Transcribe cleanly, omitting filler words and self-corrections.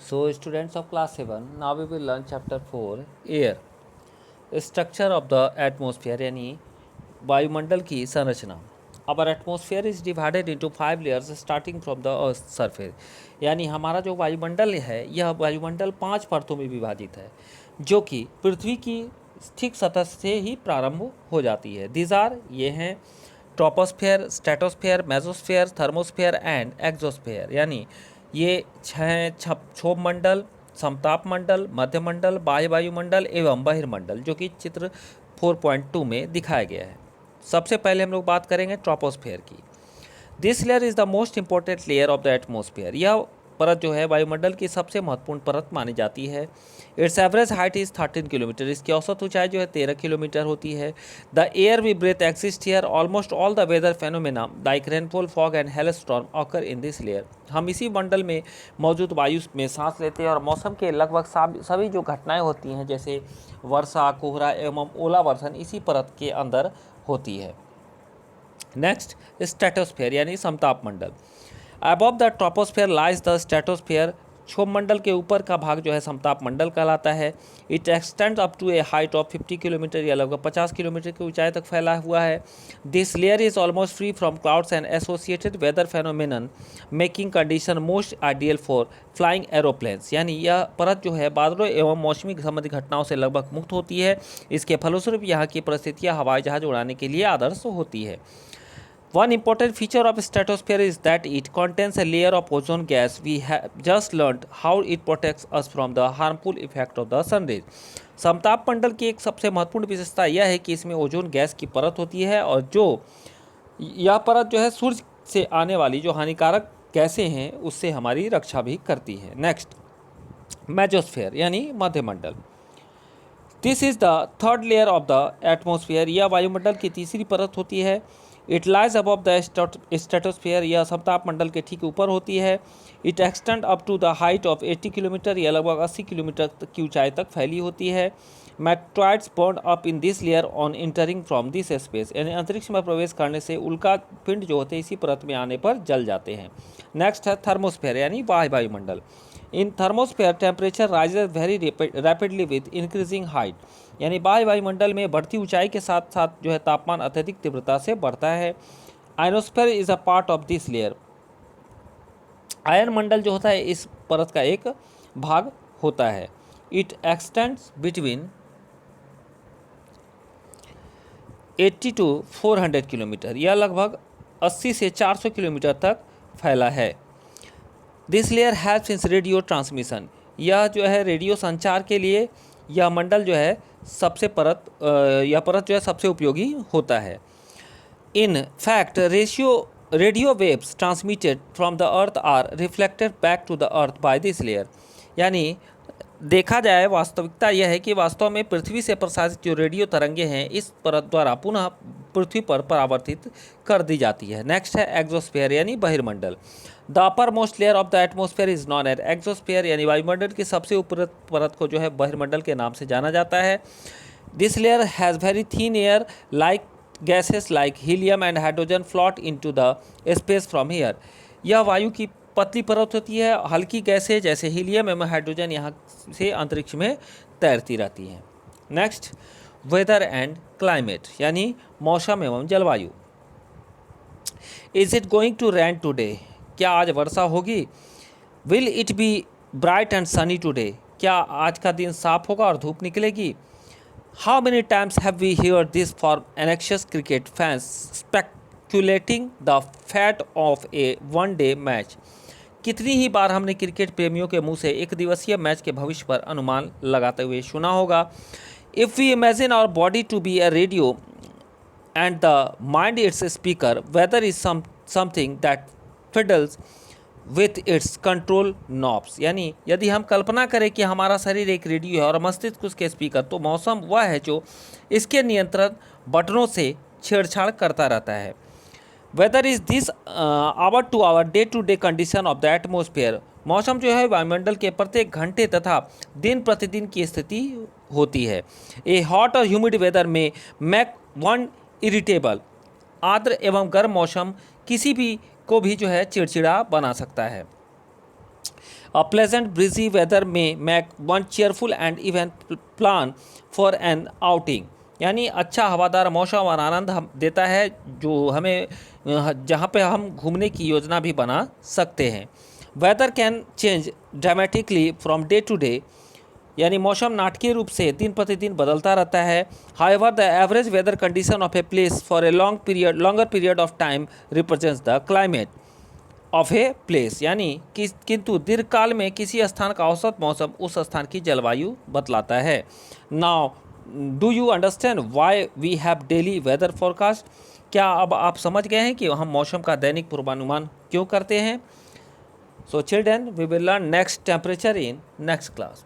So, students of class 7, now we will learn chapter 4 air. Structure of the atmosphere यानी वायुमंडल की संरचना. Our atmosphere is divided into 5 layers starting from the earth surface. यानी हमारा जो वायुमंडल है यह वायुमंडल 5 परतों में विभाजित है जो कि पृथ्वी की ठीक सतह से ही प्रारंभ हो जाती है. These are ये हैं troposphere, stratosphere, mesosphere, thermosphere and exosphere. यानी ये क्षोभ मंडल, समताप मंडल, मध्यमंडल, बाह्य वायुमंडल एवं बहिर्मंडल जो कि चित्र 4.2 में दिखाया गया है. सबसे पहले हम लोग बात करेंगे ट्रोपोस्फेयर की. This layer is the most important layer of the atmosphere. यह परत जो है वायुमंडल की सबसे महत्वपूर्ण परत मानी जाती है. It's average height is 13 kilometre. इसकी औसत ऊंचाई जो है 13 किलोमीटर होती है. The air we breathe exist here. Almost all the weather phenomena like rainfall, fog and hail storm occur in this layer. हम इसी मंडल में मौजूद वायु में सांस लेते हैं और मौसम के लगभग सभी जो घटनाएं होती हैं जैसे वर्षा, कोहरा एवं ओलावर्षण इसी परत के अंदर होती है. नेक्स्ट, स्ट्रेटोस्फेयर यानी समताप मंडल. Above the troposphere lies the stratosphere. क्षोभ मंडल के ऊपर का भाग जो है समताप मंडल कहलाता है. It extend up to a height of 50 kilometre या लगभग 50 किलोमीटर की ऊंचाई तक फैला हुआ है. This layer is almost free from clouds and associated weather phenomenon making condition most ideal for flying aeroplanes. यानी यह परत जो है बादलों एवं मौसमी संबंधी घटनाओं से लगभग मुक्त होती है. इसके फलस्वरूप यहाँ की परिस्थितियाँ हवाई जहाज उड़ाने के लिए आदर्श होती है. One important feature of stratosphere is that it contains a layer of ozone gas. We have just learned how it protects us from the harmful effect of the sun rays. समताप मंडल की एक सबसे महत्वपूर्ण विशेषता यह है कि इसमें ओजोन गैस की परत होती है और जो यह परत जो है सूर्य से आने वाली जो हानिकारक गैसें हैं उससे हमारी रक्षा भी करती है. नेक्स्ट, मेसोस्फेयर यानी मध्यमंडल. This is the third layer of the atmosphere. यह वायुमंडल की तीसरी परत होती है. It lies above the stratosphere. यह समताप मंडल के ठीक ऊपर होती है. It extend up to the height of 80 kilometre या लगभग 80 किलोमीटर की ऊंचाई तक फैली होती है. Meteoroids burn up in this layer on entering from this space. यानी अंतरिक्ष में प्रवेश करने से उल्का पिंड जो होते हैं इसी परत में आने पर जल जाते हैं. नेक्स्ट है थर्मोस्फेयर यानी बाह्य वायुमंडल. In thermosphere temperature rises very rapidly with increasing height. यानी बाह्य वायुमंडल में बढ़ती ऊंचाई के साथ साथ जो है तापमान अत्यधिक तीव्रता से बढ़ता है. Ionosphere is a part of this layer. आयन मंडल जो होता है इस परत का एक भाग होता है. It extends between 80 to 400 kilometre. यह लगभग 80 से 400 किलोमीटर तक फैला है. This layer helps in radio transmission. यह जो है रेडियो संचार के लिए यह मंडल जो है यह परत जो है सबसे उपयोगी होता है. In fact radio waves transmitted from the earth are reflected back to the earth by this layer. यानी देखा जाए वास्तविकता यह है कि वास्तव में पृथ्वी से प्रसारित जो रेडियो तरंगे हैं इस परत द्वारा पुनः पृथ्वी पर परावर्तित कर दी जाती है. नेक्स्ट है एक्सोस्फेयर यानी बहिर्मंडल. The uppermost layer of the atmosphere is known as exosphere. यानी वायुमंडल की सबसे ऊपर परत को जो है बहिर्मंडल के नाम से जाना जाता है. This layer has very thin air like gases like helium and hydrogen float into the space from here. यह वायु की पतली परत होती है. हल्की गैसें जैसे हीलियम एवं हाइड्रोजन यहाँ से अंतरिक्ष में तैरती रहती हैं. नेक्स्ट, वेदर एंड क्लाइमेट यानी मौसम एवं जलवायु. Is it going to rain today. क्या आज वर्षा होगी. Will it be bright and sunny today. क्या आज का दिन साफ होगा और धूप निकलेगी. How many times have we hear this for anxious cricket fans speculating the fate of a one day match. कितनी ही बार हमने क्रिकेट प्रेमियों के मुंह से एक दिवसीय मैच के भविष्य पर अनुमान लगाते हुए सुना होगा. If we imagine our body to be a radio and the mind its speaker, weather is something that fiddles with its control knobs. यानी यदि हम कल्पना करें कि हमारा शरीर एक रेडियो है और मस्तिष्क उसके स्पीकर, तो मौसम वह है जो इसके नियंत्रण बटनों से छेड़छाड़ करता रहता है. Weather is this hour to hour day to day condition of the atmosphere. मौसम जो है वायुमंडल के प्रत्येक घंटे तथा दिन प्रतिदिन की स्थिति होती है. ए हॉट और ह्यूमिड वेदर में मैक वन इरिटेबल. आर्द्र एवं गर्म मौसम किसी भी को भी जो है चिड़चिड़ा बना सकता है. A pleasant breezy weather may make one cheerful and even plan for an outing. यानी अच्छा हवादार मौसम और आनंद हम देता है जो हमें जहाँ पे हम घूमने की योजना भी बना सकते हैं. Weather can change dramatically from day to day. यानी मौसम नाटकीय रूप से दिन प्रतिदिन बदलता रहता है. However the average weather condition of a place for a longer period of time represents the climate of a place. यानी किंतु दीर्घकाल में किसी स्थान का औसत मौसम उस स्थान की जलवायु बतलाता है. Now do you understand why we have daily weather forecast. क्या अब आप समझ गए हैं कि हम मौसम का दैनिक पूर्वानुमान क्यों करते हैं. So children, we will learn next temperature in next class.